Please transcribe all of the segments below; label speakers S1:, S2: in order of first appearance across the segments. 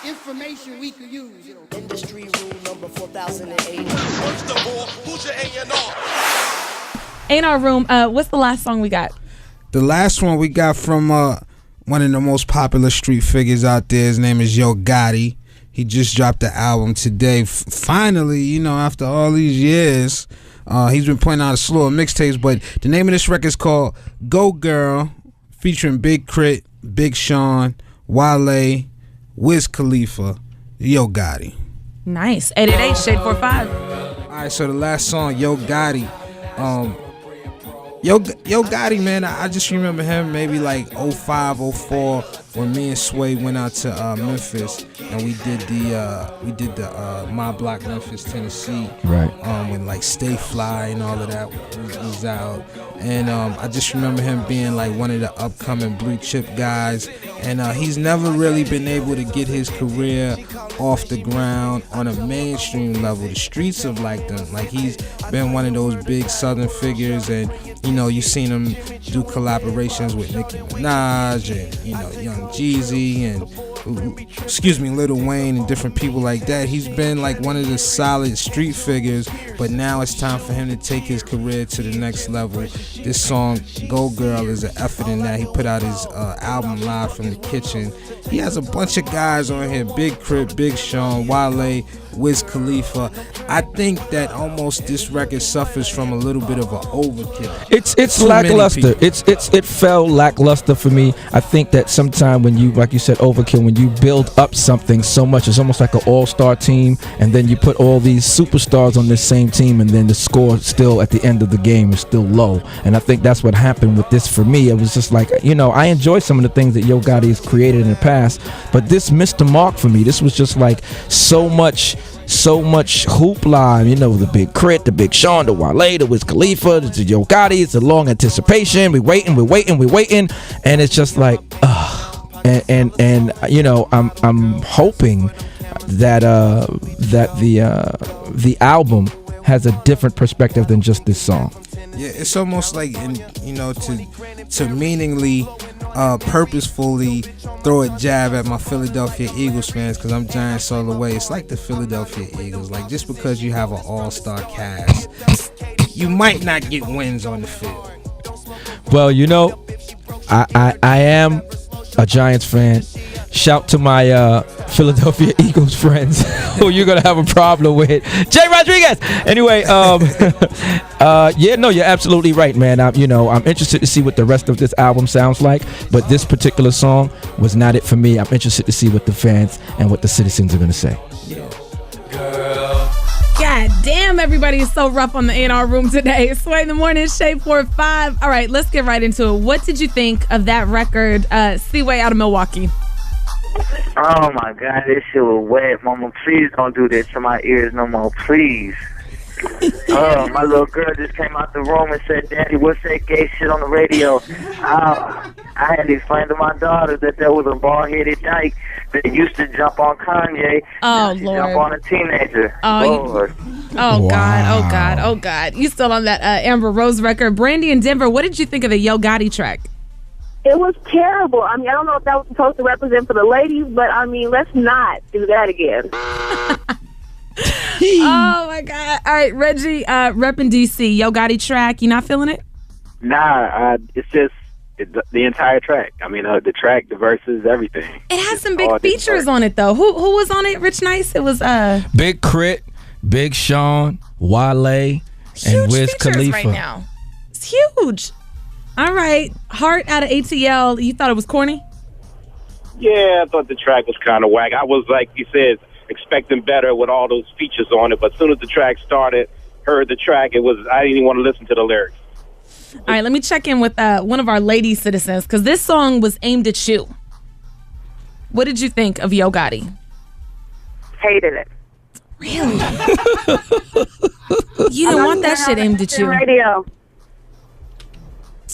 S1: information we could use. You know.
S2: Industry rule number 4008.
S3: First of all, who's your A&R?
S4: A&R Room, what's the last song we got?
S5: The last one we got from one of the most popular street figures out there. His name is Yo Gotti. He just dropped the album today. Finally, you know, after all these years, he's been putting out a slew of mixtapes, but the name of this record is called Go Girl, featuring Big Crit, Big Sean, Wale, Wiz Khalifa, Yo Gotti.
S4: Nice. 888 Shade 45.
S5: All right, so the last song, Yo Gotti. Yo Gotti, man, I just remember him maybe like 05, 04 when me and Sway went out to Memphis and we did the My Block Memphis, Tennessee.
S6: Right.
S5: When like Stay Fly and all of that was out. And I just remember him being like one of the upcoming blue chip guys. And he's never really been able to get his career off the ground on a mainstream level. The streets have liked him. Like he's been one of those big southern figures, and you know, you've seen him do collaborations with Nicki Minaj and, you know, Young Jeezy and Lil Wayne and different people like that. He's been like one of the solid street figures, but now it's time for him to take his career to the next level. This song, Go Girl, is an effort in that. He put out his album Live from the Kitchen. He has a bunch of guys on here, Big Crit, Big Sean, Wale, Wiz Khalifa. I think that almost this record suffers from a little bit of an overkill.
S6: It's lackluster. It fell lackluster for me. I think that sometime when you, like you said, overkill, when you build up something so much, it's almost like an all-star team, and then you put all these superstars on this same team, and then the score still at the end of the game is still low. And I think that's what happened with this for me. It was just like, you know, I enjoy some of the things that Yo Gotti has created in the past, but this missed the mark for me. This was just like so much hoopla, you know, the Big Crit, the Big Sean, the Wale, the Wiz Khalifa, the Yo Gotti. It's a long anticipation. We're waiting, and it's just like, and you know, I'm hoping that the album has a different perspective than just this song.
S5: Yeah, it's almost like, you know, to meaningly, purposefully throw a jab at my Philadelphia Eagles fans, because I'm Giants all the way. It's like the Philadelphia Eagles. Like, just because you have an all-star cast, you might not get wins on the field.
S6: Well, you know, I am a Giants fan. Shout to my Philadelphia Eagles friends who you're gonna have a problem with. Jay Rodriguez. Anyway, yeah, no, you're absolutely right, man. I'm interested to see what the rest of this album sounds like, but this particular song was not it for me. I'm interested to see what the fans and what the citizens are gonna say.
S5: Yeah.
S4: God damn, everybody is so rough on the A&R Room today. Sway in the Morning, Shade 45. All right, let's get right into it. What did you think of that record, Seaway out of Milwaukee?
S7: Oh my God, this shit was wet. Mama, please don't do this to my ears no more, please. My little girl just came out the room and said, "Daddy, what's that gay shit on the radio?" I had to explain to my daughter that there was a bald-headed dyke that used to jump on Kanye.
S4: Oh,
S7: Lord.
S4: Lord.
S7: Jump on a teenager.
S4: Oh,
S7: Lord.
S4: Oh,
S6: Wow.
S4: God. Oh, God. Oh, God. You still on that Amber Rose record. Brandy in Denver, what did you think of the Yo Gotti track?
S8: It was terrible. I mean, I don't know if that was supposed to represent for the ladies, but I mean, let's not do that again.
S4: Oh, my God. All right, Reggie, repping DC. Yo Gotti track. You not feeling it?
S9: Nah, it's just the entire track. I mean, the track, the verses, everything.
S4: It has some big features on it, though. Who was on it, Rich Nice? It was
S6: Big Crit, Big Sean, Wale, and Wiz Khalifa.
S4: right now. It's huge. All right, Heart out of ATL. You thought it was corny?
S9: Yeah, I thought the track was kind of whack. I was, like you said, expecting better with all those features on it, but as soon as the track started, heard the track, I didn't even want to listen to the lyrics.
S4: All right, let me check in with one of our lady citizens, because this song was aimed at you. What did you think of Yo Gotti?
S8: Hated it.
S4: Really? You didn't want that shit aimed at you.
S8: Radio.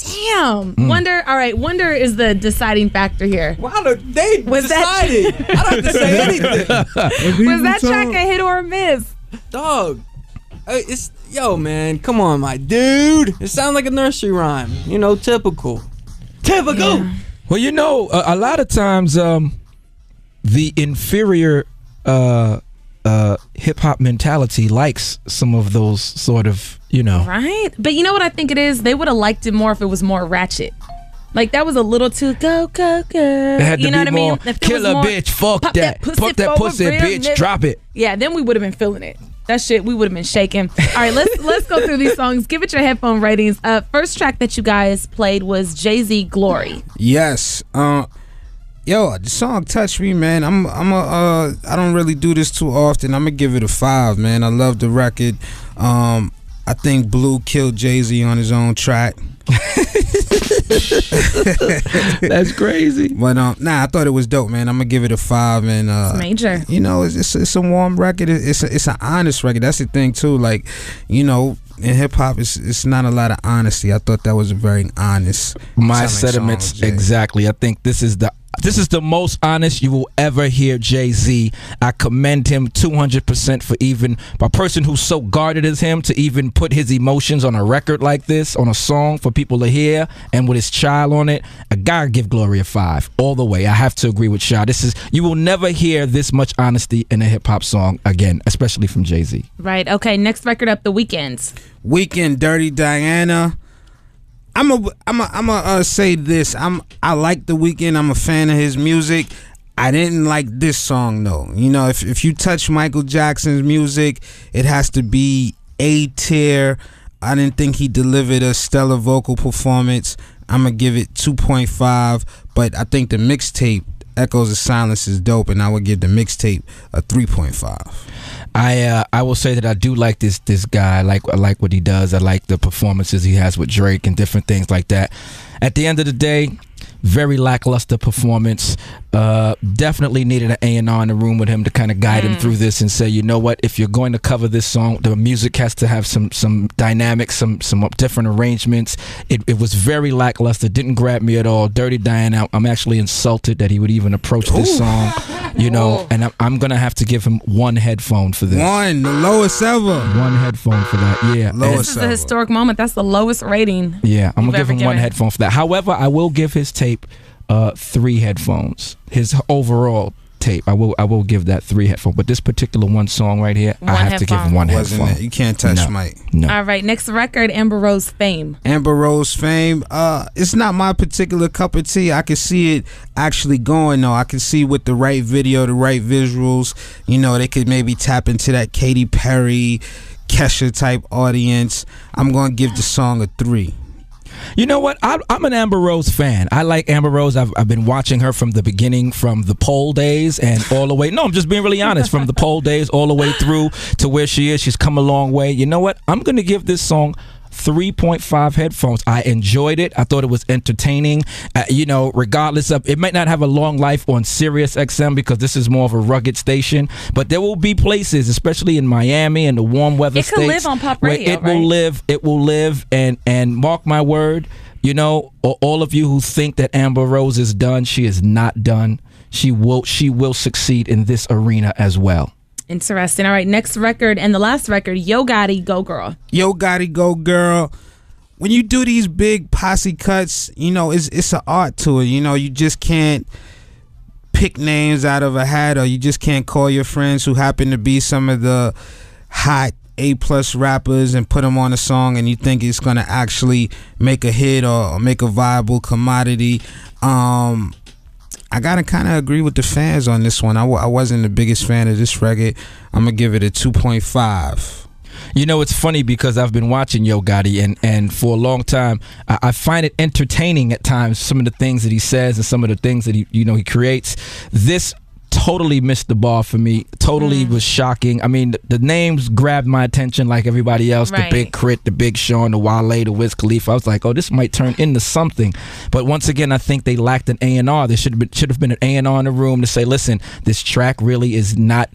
S4: Damn. Wonder. All right. Wonder is the deciding factor here.
S10: Wow, they
S4: Was that-
S10: decided. I don't have to say anything.
S4: Was that track a hit or a miss?
S10: Dog. Yo, man, come on, my dude. It sounds like a nursery rhyme. You know, typical.
S4: Yeah.
S6: Well, you know, a lot of times the inferior hip hop mentality likes some of those sort of,
S4: Right? But you know what I think it is? They would have liked it more if it was more ratchet. Like, that was a little too go, go, go.
S6: It had to
S4: You know
S6: be
S4: what I
S6: more,
S4: mean? If it
S6: kill
S4: was
S6: a
S4: more,
S6: bitch, fuck
S4: pop
S6: that. Pop that
S4: forward,
S6: pussy,
S4: real
S6: bitch,
S4: nigga.
S6: drop it.
S4: Yeah, then we would have been feeling it. That shit, we would have been shaking. All right, let's go through these songs. Give it your headphone ratings. First track that you guys played was Jay-Z, Glory.
S5: Yes. Yo, the song touched me, man. I don't really do this too often. I'm gonna give it a 5, man. I love the record. I think Blue killed Jay-Z on his own track.
S6: That's crazy.
S5: But I thought it was dope, man. I'm gonna give it a 5, and
S4: It's major.
S5: It's a warm record. It's an honest record. That's the thing too. Like, in hip hop, it's not a lot of honesty. I thought that was a very honest.
S6: My sentiments
S5: song,
S6: exactly. I think this is the most honest you will ever hear Jay-Z. I commend him 200% for even a person who's so guarded as him to even put his emotions on a record like this, on a song for people to hear, and with his child on it. I gotta give Glory a 5 all the way. I have to agree with Shah. You will never hear this much honesty in a hip hop song again, especially from Jay-Z.
S4: Right. Okay. Next record up, The Weeknd.
S5: Weeknd, Dirty Diana. I'm a say this. I like The Weeknd. I'm a fan of his music. I didn't like this song though. If you touch Michael Jackson's music, it has to be A tier. I didn't think he delivered a stellar vocal performance. I'm gonna give it 2.5. But I think the mixtape, Echoes of Silence, is dope, and I would give the mixtape a 3.5.
S6: I will say that I do like this guy. I like what he does. I like the performances he has with Drake and different things like that. At the end of the day, very lackluster performance. Definitely needed an A&R in the room with him to kind of guide him through this and say, you know what, if you're going to cover this song, the music has to have some dynamics, some different arrangements. It was very lackluster, didn't grab me at all. Dirty Diana, I'm actually insulted that he would even approach this song, and I'm going to have to give him one headphone for this.
S5: The lowest ever.
S6: One headphone for that, yeah.
S4: This is a historic moment. That's the lowest rating.
S6: Yeah, I'm going to give him one
S4: given.
S6: headphone for that. However, I will give his tape 3 headphones. His overall tape, I will give that 3 headphones. But this particular one song right here, I have to give him one headphone.
S5: You can't touch Mike.
S6: No.
S4: All right, next record, Amber Rose, Fame.
S5: Amber Rose, Fame. It's not my particular cup of tea. I can see it actually going though. I can see with the right video, the right visuals, they could maybe tap into that Katy Perry, Kesha type audience. I'm gonna give the song a 3.
S6: You know what? I'm an Amber Rose fan. I like Amber Rose. I've been watching her from the beginning, from the poll days and all the way. No, I'm just being really honest. From the poll days all the way through to where she is. She's come a long way. You know what? I'm going to give this song 3.5 headphones. I enjoyed it. I thought it was entertaining. Regardless of, it might not have a long life on Sirius XM because this is more of a rugged station, but there will be places, especially in Miami and the warm weather states,
S4: it could live on pop radio,
S6: it will live, and mark my word, all of you who think that Amber Rose is done, she is not done. She will succeed in this arena as well.
S4: Interesting. All right, next record and the last record, Yo Gotti, Go Girl.
S5: Yo Gotti, Go Girl. When you do these big posse cuts, it's an art to it. You just can't pick names out of a hat, or you just can't call your friends who happen to be some of the hot A+ rappers and put them on a song and you think it's going to actually make a hit or make a viable commodity. I gotta kind of agree with the fans on this one. I wasn't the biggest fan of this record. I'm gonna give it a 2.5.
S6: It's funny because I've been watching Yo Gotti and for a long time I find it entertaining at times, some of the things that he says and some of the things that he creates. This totally missed the bar for me. Totally was shocking. I mean, the names grabbed my attention like everybody else.
S4: Right.
S6: The Big Crit, the Big Sean, the Wale, the Wiz Khalifa. I was like, oh, this might turn into something. But once again, I think they lacked an A&R. There should have been an A&R in the room to say, listen, this track really is not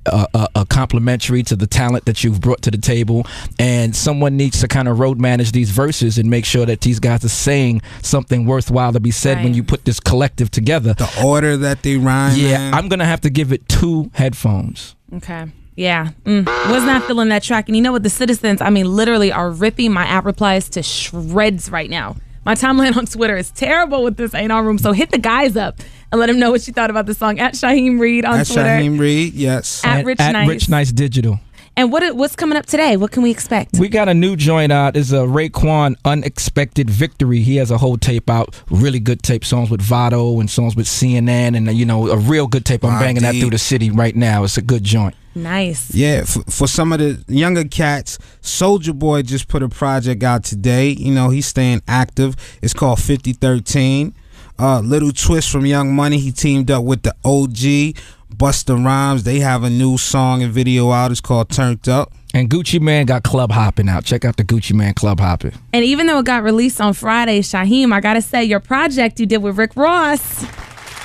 S6: a complimentary to the talent that you've brought to the table, and someone needs to kind of road manage these verses and make sure that these guys are saying something worthwhile to be said when you put this collective together.
S5: The order that they rhyme.
S6: Yeah, I'm gonna have to give it 2 headphones.
S4: Okay. Yeah. Was not feeling that track. And you know what? The citizens, literally are ripping my app replies to shreds right now. My timeline on Twitter is terrible with this A&R room, so hit the guys up. and let him know what you thought about the song at Shaheem Reid on
S5: At
S4: Twitter.
S5: Shaheem Reid, yes.
S4: At Rich Nice.
S6: Rich Nice Digital.
S4: And what's coming up today? What can we expect?
S6: We got a new joint out. It's a Raekwon Unexpected Victory. He has a whole tape out. Really good tape. Songs with Vado and songs with CNN. And, a real good tape. I'm banging that through the city right now. It's a good joint.
S4: Nice.
S5: Yeah, for some of the younger cats, Soulja Boy just put a project out today. He's staying active. It's called 5013. Little Twist from Young Money. He teamed up with the OG. Busta Rhymes, they have a new song and video out. It's called Turned Up.
S6: And Gucci Mane got Club Hopping out. Check out the Gucci Mane Club Hopping.
S4: And even though it got released on Friday, Shaheem, I gotta say, your project you did with Rick Ross.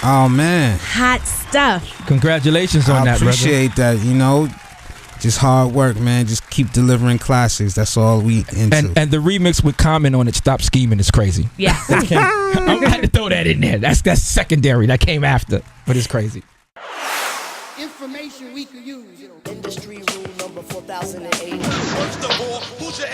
S5: Oh, man.
S4: Hot stuff.
S6: Congratulations on that, brother.
S5: I appreciate that, Just hard work, man. Just keep delivering classics. That's all we into.
S6: And the remix with Common on it, Stop Scheming, is crazy.
S4: Yeah.
S6: I'm going to throw that in there. That's secondary. That came after. But it's crazy.
S1: Information we could use,
S2: Industry rule number 4008.
S3: First of all, who's your